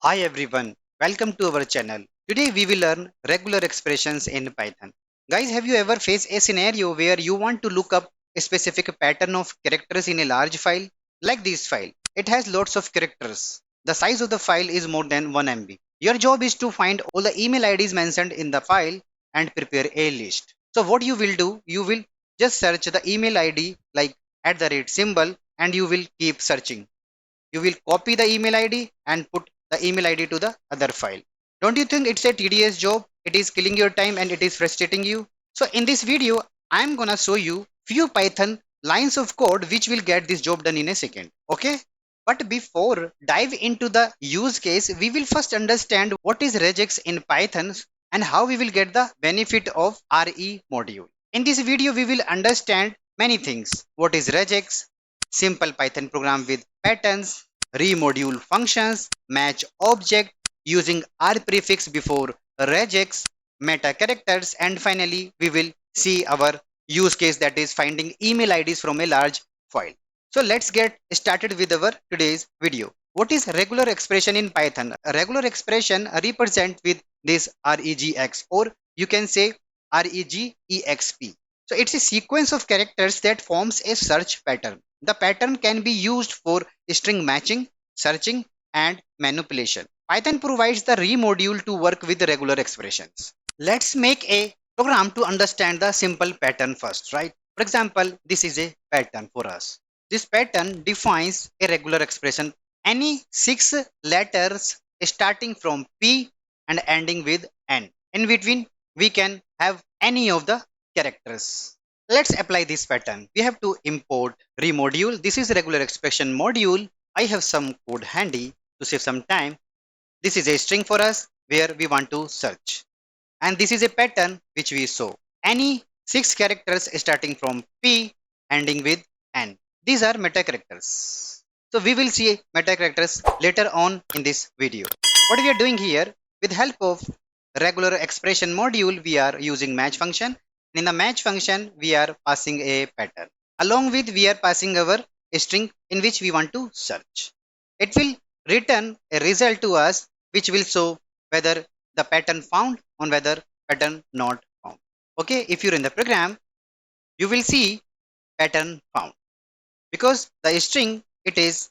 Hi everyone, welcome to our channel. Today we will learn regular expressions in Python. Guys, have you ever faced a scenario where you want to look up a specific pattern of characters in a large file? Like this file, it has lots of characters. The size of the file is more than 1 MB. Your job is to find all the email IDs mentioned in the file and prepare a list. So what you will do, you will just search the email ID like @ and you will keep searching. You will copy the email ID and put the email ID to the other file. Don't you think it's a tedious job? It is killing your time and it is frustrating you. So in this video, I'm gonna show you few Python lines of code which will get this job done in a second. Okay? But before dive into the use case, we will first understand what is regex in Python and how we will get the benefit of re module. In this video, we will understand many things. What is regex? Simple Python program with patterns, re-module functions, match object using R prefix before regex, meta characters, and finally we will see our use case, that is finding email IDs from a large file. So let's get started with our today's video. What is regular expression in Python? A regular expression represent with this regx, or you can say regexp. So it's a sequence of characters that forms a search pattern. The pattern can be used for string matching, searching, and manipulation. Python provides the re-module to work with regular expressions. Let's make a program to understand the simple pattern first, right? For example, this is a pattern for us. This pattern defines a regular expression. Any 6 letters starting from P and ending with N. In between, we can have any of the characters. Let's apply this pattern. We have to import re.module. This is regular expression module. I have some code handy to save some time. This is a string for us where we want to search. And this is a pattern which we saw. Any 6 characters starting from P ending with N. These are meta characters. So we will see meta characters later on in this video. What we are doing here, with help of regular expression module, we are using match function. In the match function, we are passing a pattern. Along with, we are passing our string in which we want to search. It will return a result to us which will show whether the pattern found on whether pattern not found. Okay, if you're in the program, you will see pattern found because the string, it is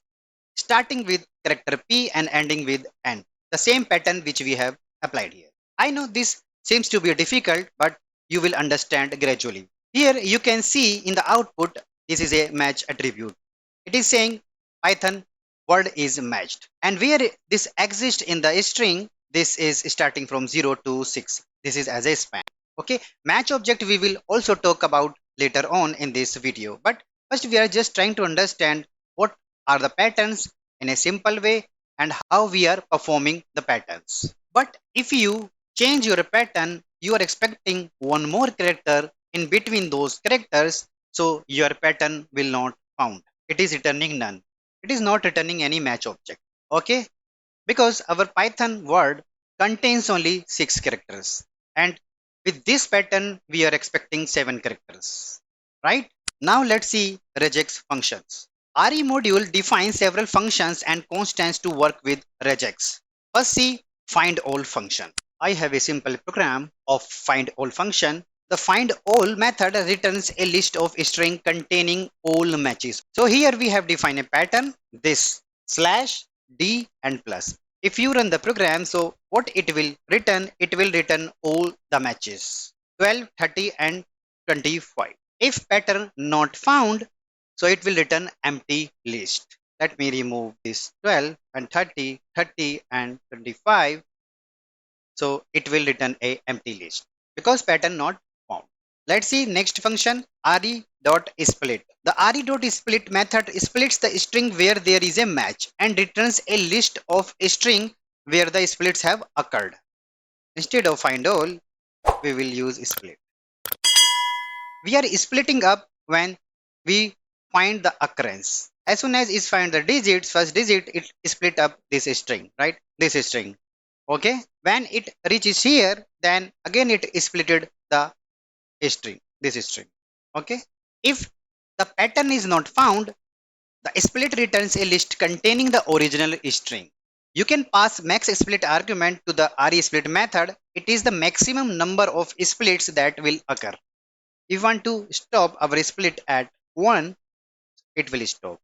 starting with character P and ending with N, the same pattern which we have applied here. I know this seems to be difficult, but you will understand gradually. Here you can see in the output, this is a match attribute. It is saying Python word is matched, and where this exists in the string, this is starting from 0 to 6. This is as a span. Okay, match object we will also talk about later on in this video, but first we are just trying to understand what are the patterns in a simple way and how we are performing the patterns. But if you change your pattern, you are expecting one more character in between those characters, so your pattern will not found. It is returning none. It is not returning any match object. Okay, because our Python word contains only 6 characters, and with this pattern we are expecting 7 characters, right? Now let's see regex functions. Re module defines several functions and constants to work with regex. First, see find all function. I have a simple program of find all function. The find all method returns a list of string containing all matches. So here we have defined a pattern, this slash d and plus. If you run the program, so what it will return? It will return all the matches 12, 30 and 25. If pattern not found, so it will return empty list. Let me remove this 12 and 30, 30 and 25. So it will return a empty list because pattern not found. Let's see next function, re.split. The re.split method splits the string where there is a match and returns a list of string where the splits have occurred. Instead of find all, we will use split. We are splitting up when we find the occurrence. As soon as is find the digits, first digit, it split up this string, right? This string. Okay. When it reaches here, then again it splitted the string, this string. Okay. If the pattern is not found, the split returns a list containing the original string. You can pass max split argument to the re.split method. It is the maximum number of splits that will occur. If you want to stop our split at 1, it will stop.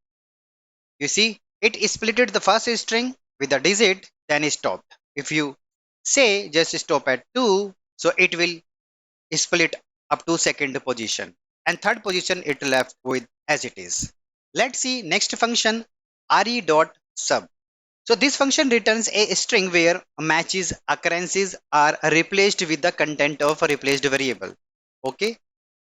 You see, it splitted the first string with a digit, then it stopped. If you say just stop at 2, so it will split up to second position, and third position it left with as it is. Let's see next function, re.sub. So this function returns a string where matches occurrences are replaced with the content of a replaced variable. Okay,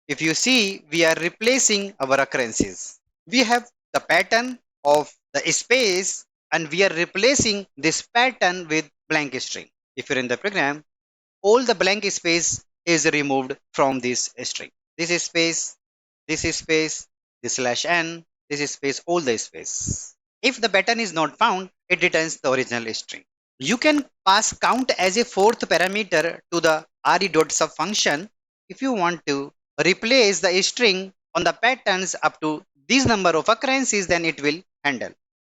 if you see, we are replacing our occurrences. We have the pattern of the space and we are replacing this pattern with blank string. If you're in the program, all the blank space is removed from this string. This is space, this is space, this slash n, this is space, all the space. If the pattern is not found, it returns the original string. You can pass count as a fourth parameter to the re.sub function. If you want to replace the string on the patterns up to this number of occurrences, then it will handle.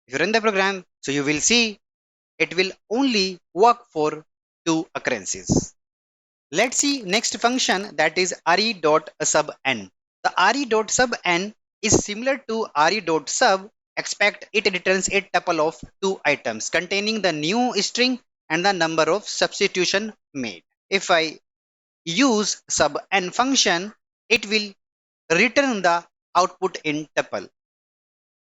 If you run the program, so you will see it will only work for 2 occurrences. Let's see next function, that is re.subn. The re.subn is similar to re.sub, except it returns a tuple of 2 items containing the new string and the number of substitution made. If I use subn function, it will return the output in tuple,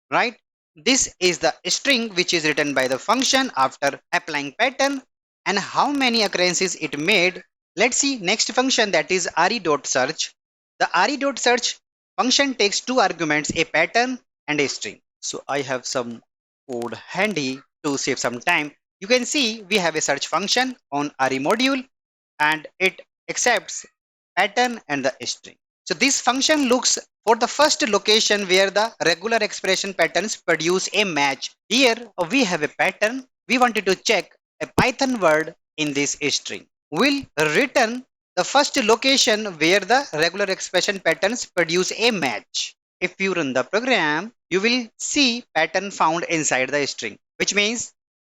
right? This is the string which is written by the function after applying pattern and how many occurrences it made. Let's see next function, that is re.search. The re.search function takes 2 arguments, a pattern and a string. So I have some code handy to save some time. You can see we have a search function on re module and it accepts pattern and the string. So this function looks for the first location where the regular expression patterns produce a match. Here we have a pattern. We wanted to check a Python word in this string. We'll return the first location where the regular expression patterns produce a match. If you run the program, you will see pattern found inside the string, which means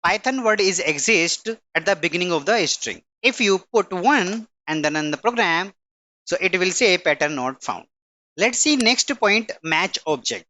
Python word is exist at the beginning of the string. If you put 1 and then run the program, so it will say pattern not found. Let's see next point, match object.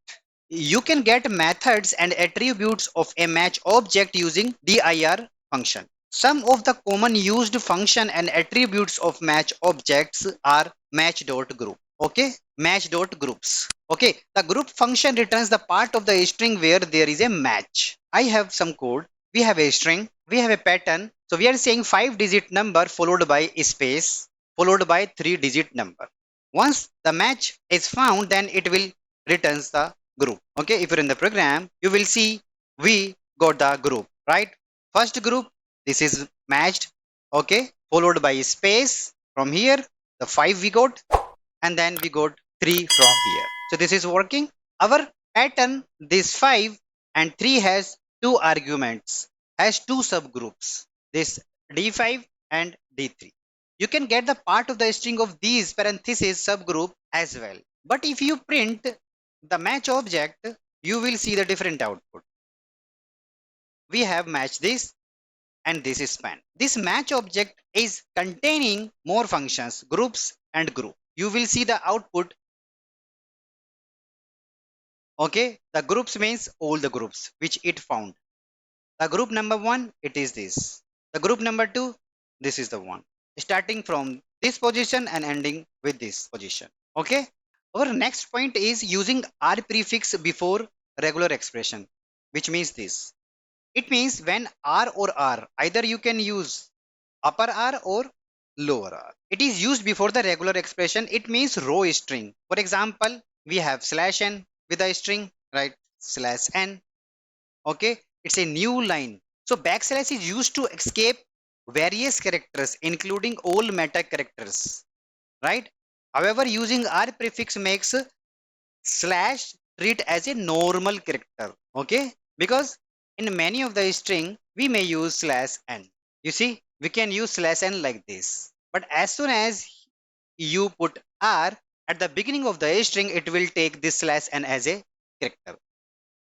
You can get methods and attributes of a match object using dir function. Some of the common used function and attributes of match objects are match.group. Okay, match.groups. Okay, the group function returns the part of the string where there is a match. I have some code. We have a string, we have a pattern. So we are saying 5-digit number followed by a space followed by 3-digit number. Once the match is found, then it will returns the group. Okay, if you're in the program, you will see we got the group, right? First group, this is matched, okay, followed by space from here, the 5 we got, and then we got 3 from here. So this is working. Our pattern, this 5 and 3 has 2 arguments, has 2 subgroups, this D5 and D3. You can get the part of the string of these parentheses subgroup as well. But if you print the match object, you will see the different output. We have match this and this is span. This match object is containing more functions, groups and group. You will see the output. Okay, the groups means all the groups which it found. The group number 1, it is this. The group number 2, this is the one. Starting from this position and ending with this position. Okay. Our next point is using R prefix before regular expression, which means this. It means when R or R, either you can use upper R or lower R. It is used before the regular expression. It means row string. For example, we have slash n with a string, right? Slash n. Okay, it's a new line. So backslash is used to escape various characters, including all meta characters, right? However, using R prefix makes slash treat as a normal character, okay? Because in many of the string, we may use slash n. You see, we can use slash n like this. But as soon as you put R at the beginning of the string, it will take this slash n as a character,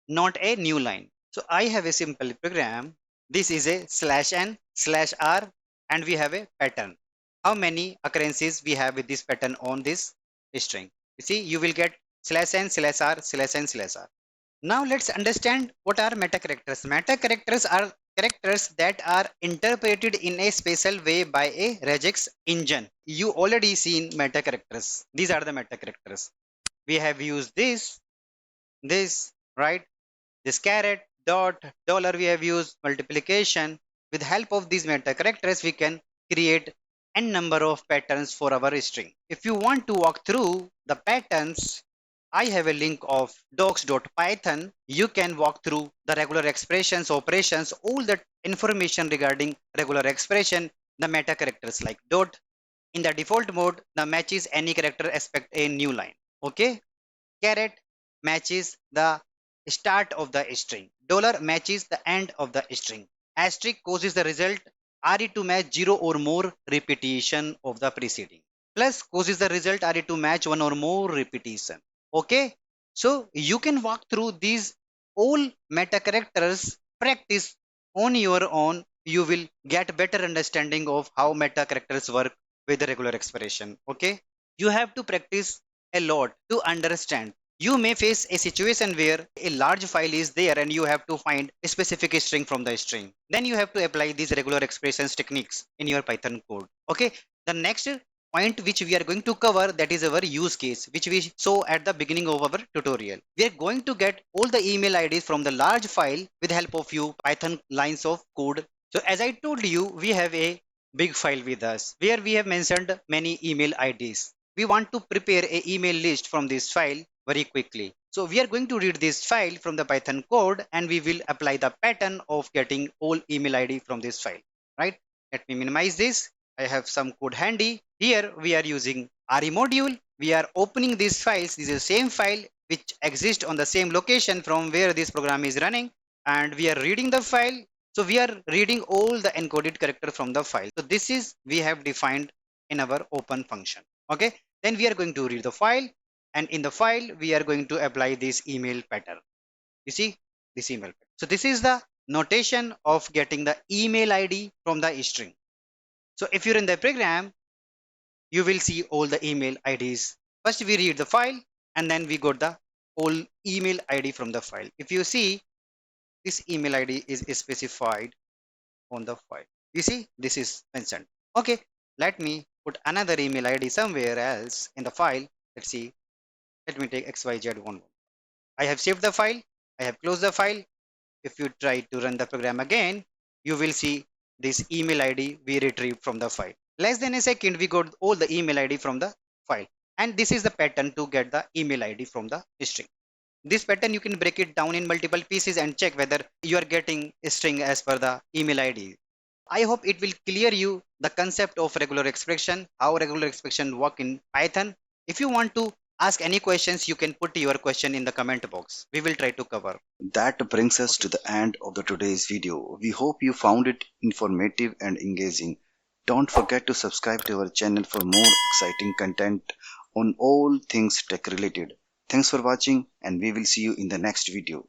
not a new line. So I have a simple program. This is a slash n slash r, and we have a pattern. How many occurrences we have with this pattern on this string? You see, you will get slash n slash r slash n slash r. Now let's understand what are meta characters. Meta characters are characters that are interpreted in a special way by a regex engine. You already seen meta characters. These are the meta characters. We have used this, right? This caret, dot, dollar, we have used multiplication. With help of these meta characters, we can create n number of patterns for our string. If you want to walk through the patterns, I have a link of docs.python. You can walk through the regular expressions, operations, all the information regarding regular expression, the meta characters like dot. In the default mode, the matches any character expect a new line. Okay. Caret matches the start of the string. Dollar matches the end of the string. Asterisk causes the result re to match 0 or more repetition of the preceding. Plus causes the result re to match one or more repetition. Okay. So you can walk through these all meta characters, practice on your own. You will get better understanding of how meta characters work with the regular expression. Okay. You have to practice a lot to understand. You may face a situation where a large file is there and you have to find a specific string from the string. Then you have to apply these regular expressions techniques in your Python code. Okay. The next point which we are going to cover, that is our use case, which we saw at the beginning of our tutorial. We are going to get all the email IDs from the large file with help of few Python lines of code. So as I told you, we have a big file with us where we have mentioned many email IDs. We want to prepare a email list from this file very quickly. So we are going to read this file from the Python code and we will apply the pattern of getting all email ID from this file, right? Let me minimize this. I have some code handy. Here we are using re module. We are opening these files. This is the same file which exists on the same location from where this program is running, and we are reading the file. So we are reading all the encoded character from the file. So this is we have defined in our open function. Okay. Then we are going to read the file, and in the file we are going to apply this email pattern. You see this email pattern. So this is the notation of getting the email ID from the string. So if you're in the program, you will see all the email IDs. First we read the file and then we got the whole email ID from the file. If you see, this email ID is specified on the file. You see, this is mentioned. Okay, let me put another email ID somewhere else in the file. Let's see. Let me take XYZ11. I have saved the file. I have closed the file. If you try to run the program again, you will see this email ID we retrieved from the file. Less than a second, we got all the email ID from the file. And this is the pattern to get the email ID from the string. This pattern, you can break it down in multiple pieces and check whether you are getting a string as per the email ID. I hope it will clear you the concept of regular expression, how regular expression work in Python. If you want to ask any questions, you can put your question in the comment box. We will try to cover. That brings us Okay. to the end of the today's video. We hope you found it informative and engaging. Don't forget to subscribe to our channel for more exciting content on all things tech related. Thanks for watching and we will see you in the next video.